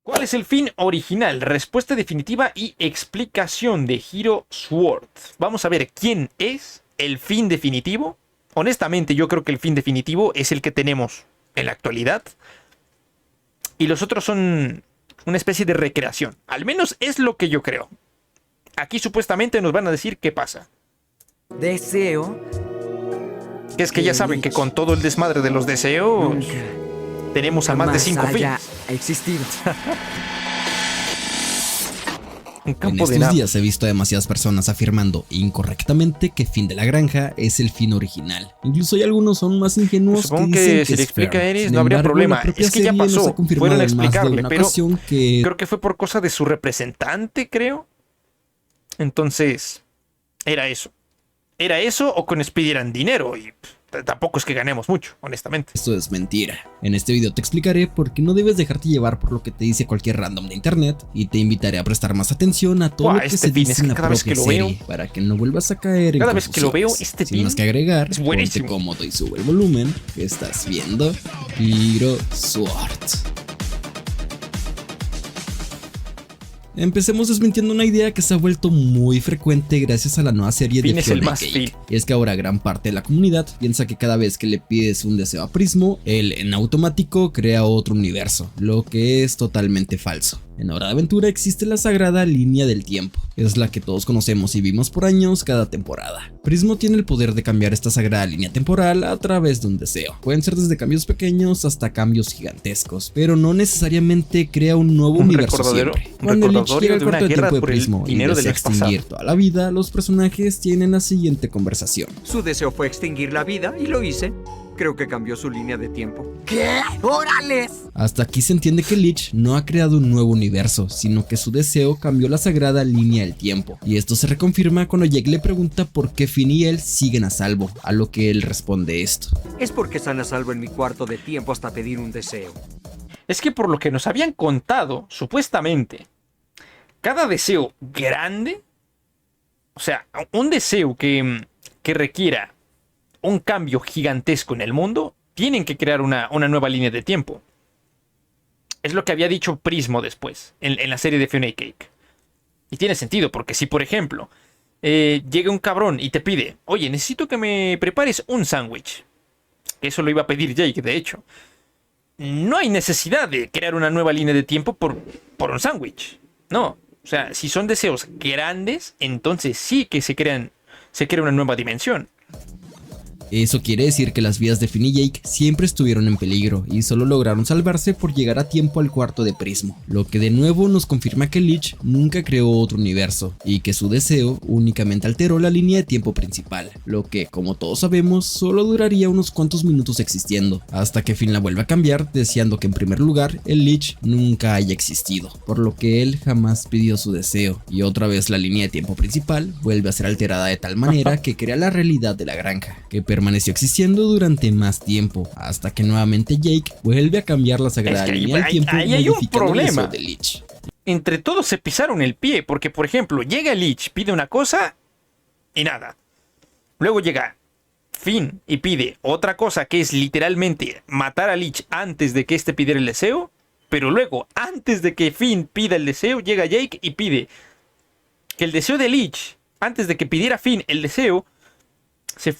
¿Cuál es el fin original? Respuesta definitiva y explicación de Hero Sword. Vamos a ver quién es el fin definitivo. Honestamente, yo creo que el fin definitivo es el que tenemos en la actualidad. Y los otros son una especie de recreación. Al menos es lo que yo creo. Aquí supuestamente nos van a decir qué pasa. Deseo. Que es que ya saben que con todo el desmadre de los deseos Nunca tenemos a más de 5 haya fines. existido. Un En campo de estos nada. días he visto a demasiadas personas afirmando incorrectamente que Fin de la Granja es el fin original. Incluso hay algunos aún más ingenuos Supongo que dicen que si le es explica a Fair. Eris Sin no habría embargo, problema. la propia Es que ya serie nos pasó. ha confirmado Fueron a en más de explicarle, una pero ocasión que creo que fue por cosa de su representante, creo. Entonces, era eso. Era eso o con Speedy eran dinero y tampoco es que ganemos mucho, honestamente. esto es mentira. En este video te explicaré por qué no debes dejarte llevar por lo que te dice cualquier random de internet y te invitaré a prestar más atención a todo Buah, lo que este se pin, dice es en que la cada vez propia que lo veo- serie para que no vuelvas a caer en Cada vez que lo veo, confusiones. este Sin pin más que agregar, es ponte buenísimo. cómodo y sube el volumen que estás viendo Hero Sword. Empecemos desmintiendo una idea que se ha vuelto muy frecuente gracias a la nueva serie Finn de es el Fiona y más Cake. Finn. Y es que ahora gran parte de la comunidad piensa que cada vez que le pides un deseo a Prismo, él en automático crea otro universo, lo que es totalmente falso. En Hora de Aventura existe la sagrada línea del tiempo, es la que todos conocemos y vimos por años cada temporada. Prismo tiene el poder de cambiar esta sagrada línea temporal a través de un deseo. Pueden ser desde cambios pequeños hasta cambios gigantescos, pero no necesariamente crea un nuevo universo siempre. Cuando Lich llega al de una cuarto guerra tiempo de por el Prismo y dinero del desea ex pasado. extinguir toda la vida, los personajes tienen la siguiente conversación. Su deseo fue extinguir la vida y lo hice. Creo que cambió su línea de tiempo. ¿Qué? ¡Órales! Hasta aquí se entiende que Lich no ha creado un nuevo universo, sino que su deseo cambió la sagrada línea del tiempo. Y esto se reconfirma cuando Jake le pregunta por qué Finn y él siguen a salvo, a lo que él responde esto. Es porque están a salvo en mi cuarto de tiempo hasta pedir un deseo. Es que por lo que nos habían contado, supuestamente, cada deseo grande, o sea, un deseo que requiera un cambio gigantesco en el mundo, tienen que crear una nueva línea de tiempo. Es lo que había dicho Prismo después, en la serie de Fiona y Cake. Y tiene sentido, porque si, por ejemplo, llega un cabrón y te pide, oye, necesito que me prepares un sándwich. Eso lo iba a pedir Jake, de hecho. No hay necesidad de crear una nueva línea de tiempo por un sándwich. No. O sea, si son deseos grandes, entonces sí que se crea una nueva dimensión. Eso quiere decir que las vidas de Finn y Jake siempre estuvieron en peligro y solo lograron salvarse por llegar a tiempo al cuarto de Prismo, lo que de nuevo nos confirma que Lich nunca creó otro universo y que su deseo únicamente alteró la línea de tiempo principal, lo que, como todos sabemos, solo duraría unos cuantos minutos existiendo, hasta que Finn la vuelve a cambiar, deseando que en primer lugar el Lich nunca haya existido, por lo que él jamás pidió su deseo, y otra vez la línea de tiempo principal vuelve a ser alterada de tal manera que crea la realidad de la granja, que permaneció existiendo durante más tiempo, hasta que nuevamente Jake vuelve a cambiar la sagrada Es que línea del tiempo ahí hay un modificando el deseo problema. de Lich. Entre todos se pisaron el pie, porque por ejemplo, llega Lich, pide una cosa y nada. Luego llega Finn y pide otra cosa que es literalmente matar a Lich antes de que éste pidiera el deseo. Pero luego, antes de que Finn pida el deseo, llega Jake y pide que el deseo de Lich, antes de que pidiera Finn el deseo,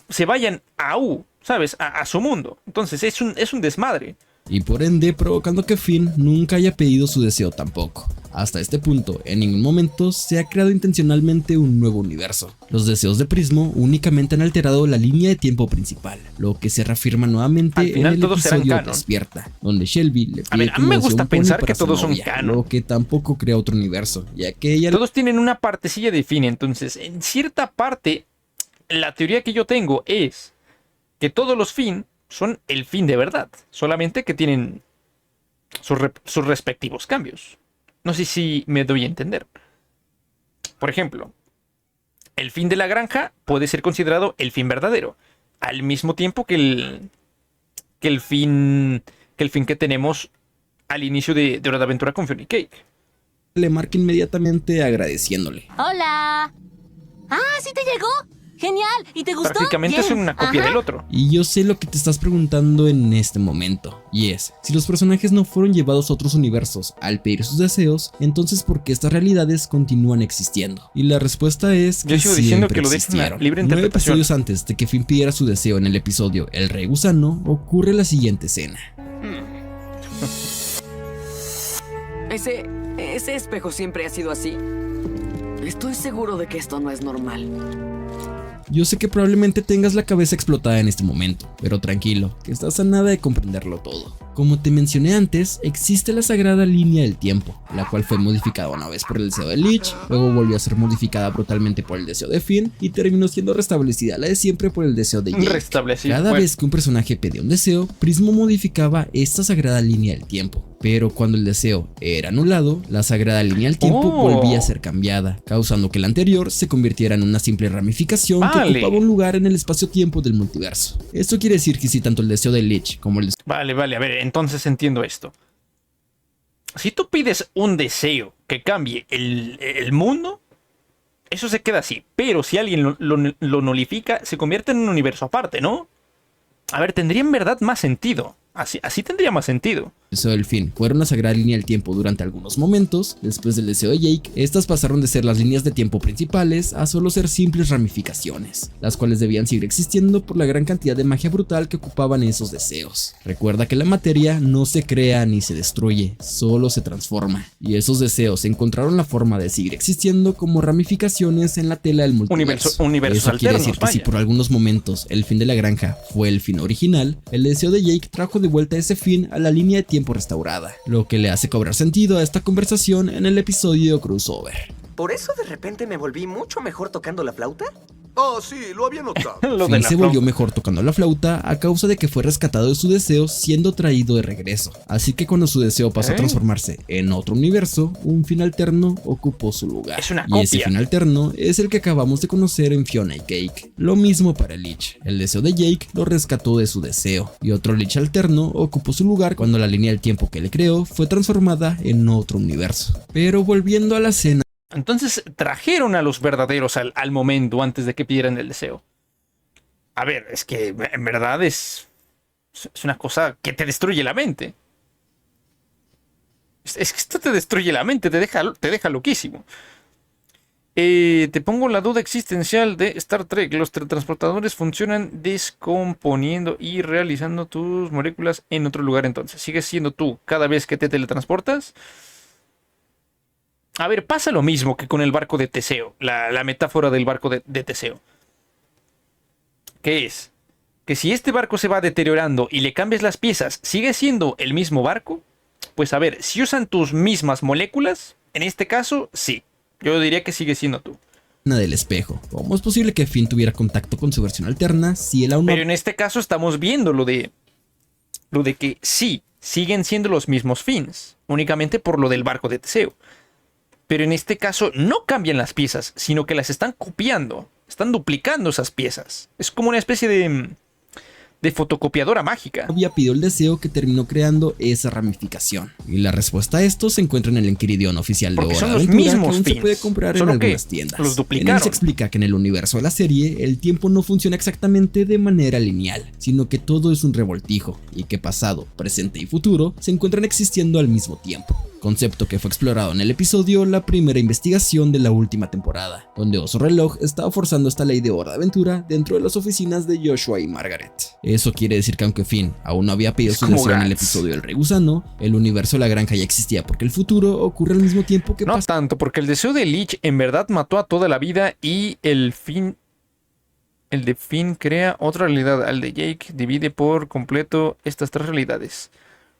se vayan a ¿sabes? A su mundo. Entonces es un desmadre. Y por ende provocando que Finn nunca haya pedido su deseo tampoco. Hasta este punto, en ningún momento se ha creado intencionalmente un nuevo universo. Los deseos de Prismo únicamente han alterado la línea de tiempo principal, lo que se reafirma nuevamente Al final en el todos serán episodio canon. Despierta, donde Shelby le A pide ver, a mí como me deseo gusta un pony pensar para que su todos son novia, canon. lo que tampoco crea otro universo, ya que ella Todos tienen una partecilla de Finn. Entonces, en cierta parte, la teoría que yo tengo es que todos los Finn son el Finn de verdad. Solamente que tienen sus respectivos cambios. No sé si me doy a entender. Por ejemplo, el Finn de la granja puede ser considerado el Finn verdadero. Al mismo tiempo que el Finn que tenemos al inicio de Hora de Aventura con Fiona y Cake. le marca inmediatamente agradeciéndole. Hola. Ah, ¿sí te llegó? ¡Genial! ¿Y te gustó? Prácticamente es Bien. una copia Ajá. del otro. Y yo sé lo que te estás preguntando en este momento, y es, si los personajes no fueron llevados a otros universos al pedir sus deseos, entonces ¿por qué estas realidades continúan existiendo? Y la respuesta es que Yo sigo diciendo siempre que lo dejan a existieron. libre 9 interpretación. episodios antes de que Finn pidiera su deseo en el episodio El Rey Gusano, ocurre la siguiente escena. Ese espejo siempre ha sido así. Estoy seguro de que esto no es normal. Yo sé que probablemente tengas la cabeza explotada en este momento, pero tranquilo, que estás a nada de comprenderlo todo. Como te mencioné antes, existe la sagrada línea del tiempo, la cual fue modificada una vez por el deseo de Leech, luego volvió a ser modificada brutalmente por el deseo de Finn y terminó siendo restablecida la de siempre por el deseo de Jake. Restablecido. Cada Bueno, vez que un personaje pedía un deseo, Prismo modificaba esta sagrada línea del tiempo. Pero cuando el deseo era anulado, la sagrada línea del tiempo volvía a ser cambiada, causando que la anterior se convirtiera en una simple ramificación que ocupaba un lugar en el espacio-tiempo del multiverso. Esto quiere decir que si tanto el deseo de Leech como el deseo Vale, a ver, entonces entiendo esto. Si tú pides un deseo que cambie el mundo, eso se queda así. Pero si alguien lo nulifica, se convierte en un universo aparte, ¿no? A ver, tendría en verdad más sentido. Así tendría más sentido. del Finn fueron la sagrada línea del tiempo durante algunos momentos, después del deseo de Jake, estas pasaron de ser las líneas de tiempo principales a solo ser simples ramificaciones, las cuales debían seguir existiendo por la gran cantidad de magia brutal que ocupaban esos deseos. Recuerda que la materia no se crea ni se destruye, solo se transforma, y esos deseos encontraron la forma de seguir existiendo como ramificaciones en la tela del multiverso. Universos Eso quiere alternos, decir que si vaya. por algunos momentos el fin de la granja fue el fin original, el deseo de Jake trajo de vuelta ese fin a la línea de tiempo restaurada, lo que le hace cobrar sentido a esta conversación en el episodio crossover. ¿Por eso de repente me volví mucho mejor tocando la flauta? Ah, sí, lo había notado. Lo de Finn la se volvió flauta. mejor tocando la flauta a causa de que fue rescatado de su deseo siendo traído de regreso. Así que cuando su deseo pasó a transformarse en otro universo, un fin alterno ocupó su lugar. Es una Y ese copia. fin alterno es el que acabamos de conocer en Fiona y Cake. Lo mismo para Leech. El deseo de Jake lo rescató de su deseo, y otro Leech alterno ocupó su lugar cuando la línea del tiempo que le creó fue transformada en otro universo. Pero volviendo a la escena, Entonces trajeron a los verdaderos al momento antes de que pidieran el deseo. A ver, es que en verdad es una cosa que te destruye la mente. Es que esto te destruye la mente, te deja loquísimo. Te pongo la duda existencial de Star Trek. Los teletransportadores funcionan descomponiendo y realizando tus moléculas en otro lugar. Entonces, ¿sigues siendo tú cada vez que te teletransportas? A ver, pasa lo mismo que con el barco de Teseo, la metáfora del barco de Teseo. ¿Qué es? Que si este barco se va deteriorando y le cambias las piezas, ¿sigue siendo el mismo barco? Pues a ver, si usan tus mismas moléculas, en este caso, sí. Yo diría que sigue siendo tú. del espejo. ¿Cómo es posible que Finn tuviera contacto con su versión alterna si él aún no Pero en este caso estamos viendo lo de que sí, siguen siendo los mismos Finns, únicamente por lo del barco de Teseo. Pero en este caso no cambian las piezas, sino que las están copiando. Están duplicando esas piezas. Es como una especie de fotocopiadora mágica. había pedido el deseo que terminó creando esa ramificación? Y la respuesta a esto se encuentra en el Enquiridion oficial de Porque Hora son de los Aventura, mismos que aún se Finns, puede comprar en solo que algunas tiendas. los En él duplicaron. se explica que en el universo de la serie el tiempo no funciona exactamente de manera lineal, sino que todo es un revoltijo y que pasado, presente y futuro se encuentran existiendo al mismo tiempo. Concepto que fue explorado en el episodio La primera investigación de la última temporada, donde Oso Reloj estaba forzando esta ley de Hora de Aventura dentro de las oficinas de Joshua y Margaret. Eso quiere decir que aunque Finn aún no había pedido Es su como deseo en el Gantz. episodio del Rey Gusano, el universo de la granja ya existía porque el futuro ocurre al mismo tiempo que No pasa. tanto, porque el deseo de Leech en verdad mató a toda la vida y el de Finn crea otra realidad. Al de Jake divide por completo estas tres realidades.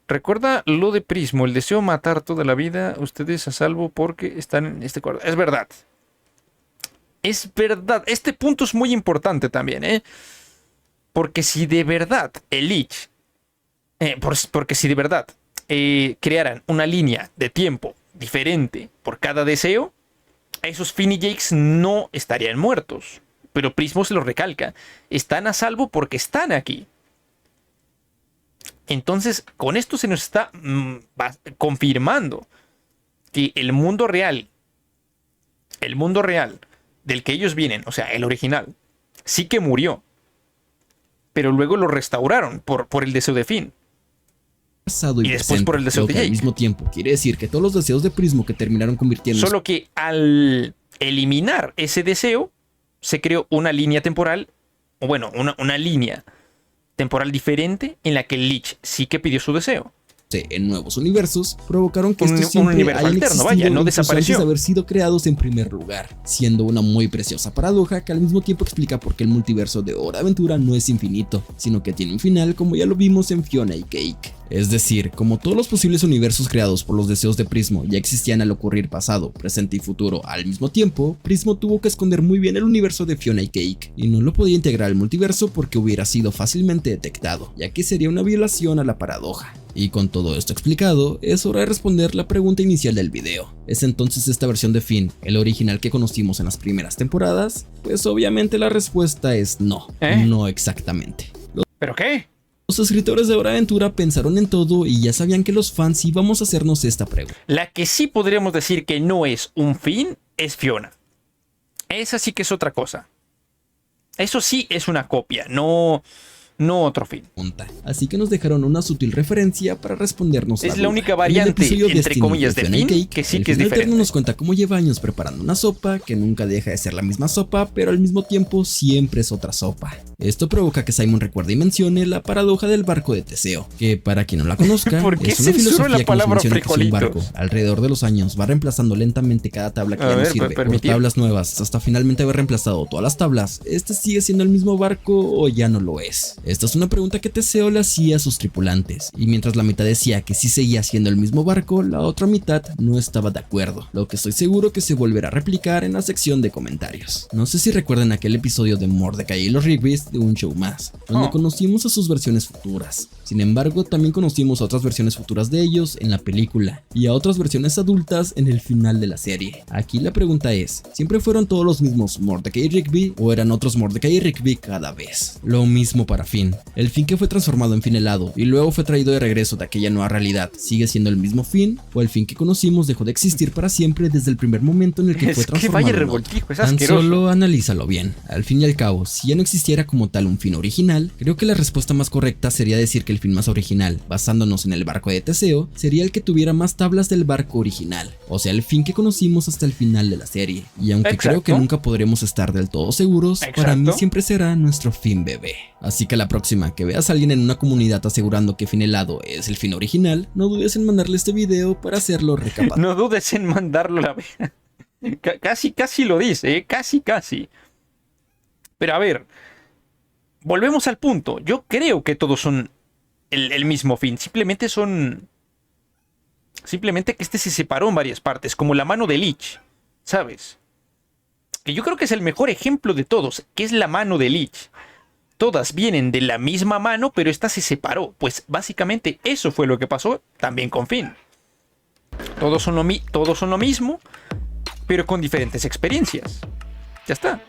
Recuerda lo de Prismo, el deseo matar toda la vida, ustedes a salvo porque están en este cuarto. Es verdad. Es verdad. Este punto es muy importante también, ¿eh? Porque si de verdad el Leech, porque si de verdad crearan una línea de tiempo diferente por cada deseo, esos Finn y Jakes no estarían muertos. Pero Prismo se lo recalca. Están a salvo porque están aquí. Entonces, con esto se nos está confirmando que el mundo real del que ellos vienen, o sea, el original, sí que murió. Pero luego lo restauraron por el deseo de Finn. Pasado y después presente, por el deseo lo de que al Jake. mismo tiempo quiere decir que todos los deseos de Prismo que terminaron convirtiéndose Solo que al eliminar ese deseo, se creó una línea temporal, o bueno, una línea temporal diferente en la que Lich sí que pidió su deseo. en nuevos universos provocaron que Un estos siempre universo hayan alterno, existido vaya, no incluso desapareció. antes de haber sido creados en primer lugar, siendo una muy preciosa paradoja que al mismo tiempo explica por qué el multiverso de Hora de Aventura no es infinito, sino que tiene un final como ya lo vimos en Fiona y Cake. Es decir, como todos los posibles universos creados por los deseos de Prismo ya existían al ocurrir pasado, presente y futuro al mismo tiempo, Prismo tuvo que esconder muy bien el universo de Fiona y Cake, y no lo podía integrar al multiverso porque hubiera sido fácilmente detectado, ya que sería una violación a la paradoja. Y con todo esto explicado, es hora de responder la pregunta inicial del video. ¿Es entonces esta versión de Finn el original que conocimos en las primeras temporadas? Pues obviamente la respuesta es no, no exactamente. ¿Pero qué? Los escritores de Hora de Aventura pensaron en todo y ya sabían que los fans íbamos a hacernos esta pregunta. La que sí podríamos decir que no es un Finn es Fiona. Esa sí que es otra cosa. Eso sí es una copia, no otro Finn. Así que nos dejaron una sutil referencia para respondernos Es la la duda. única En el variante, episodio entre Destiny comillas, de Fiona y Finn, Cake, que sí el que es Finn alterno diferente. nos cuenta cómo lleva años preparando una sopa que nunca deja de ser la misma sopa, pero al mismo tiempo siempre es otra sopa. Esto provoca que Simon recuerde y mencione la paradoja del barco de Teseo, que para quien no la conozca, ¿Por qué es una censuro filosofía la que nos palabra menciona que si un frijolitos? barco alrededor de los años va reemplazando lentamente cada tabla que A ya no ver, sirve por permitir. tablas nuevas hasta finalmente haber reemplazado todas las tablas, este sigue siendo el mismo barco o ya no lo es. Esta es una pregunta que Teseo le hacía a sus tripulantes, y mientras la mitad decía que sí seguía siendo el mismo barco, la otra mitad no estaba de acuerdo, lo que estoy seguro que se volverá a replicar en la sección de comentarios. No sé si recuerdan aquel episodio de Mordecai y los Rigby's de Un Show Más, donde conocimos a sus versiones futuras. Sin embargo, también conocimos a otras versiones futuras de ellos en la película, y a otras versiones adultas en el final de la serie. Aquí la pregunta es, ¿siempre fueron todos los mismos Mordecai y Rigby, o eran otros Mordecai y Rigby cada vez? Lo mismo para Finn. El Finn que fue transformado en Finn helado y luego fue traído de regreso de aquella nueva realidad, ¿sigue siendo el mismo Finn? ¿O el Finn que conocimos dejó de existir para siempre desde el primer momento en el que fue Es que transformado vaya en otro? revoltijo, es Tan asqueroso. solo analízalo bien. Al fin y al cabo, si ya no existiera como tal un Finn original, creo que la respuesta más correcta sería decir que el Finn más original, basándonos en el barco de Teseo, sería el que tuviera más tablas del barco original, o sea, el Finn que conocimos hasta el final de la serie. Y aunque creo que nunca podremos estar del todo seguros, para mí siempre será nuestro Finn bebé. Así que la próxima que veas a alguien en una comunidad asegurando que Finn helado es el Finn original, no dudes en mandarle este video para hacerlo recapacitar. No dudes en mandarlo a la casi lo dice, casi. Pero a ver, volvemos al punto. Yo creo que todos son el mismo Finn. Simplemente que este se separó en varias partes, como la mano de Lich, ¿sabes? Que yo creo que es el mejor ejemplo de todos, que es la mano de Lich. Todas vienen de la misma mano, pero esta se separó. Pues básicamente eso fue lo que pasó también con Finn. Todos son lo mismo, pero con diferentes experiencias. Ya está.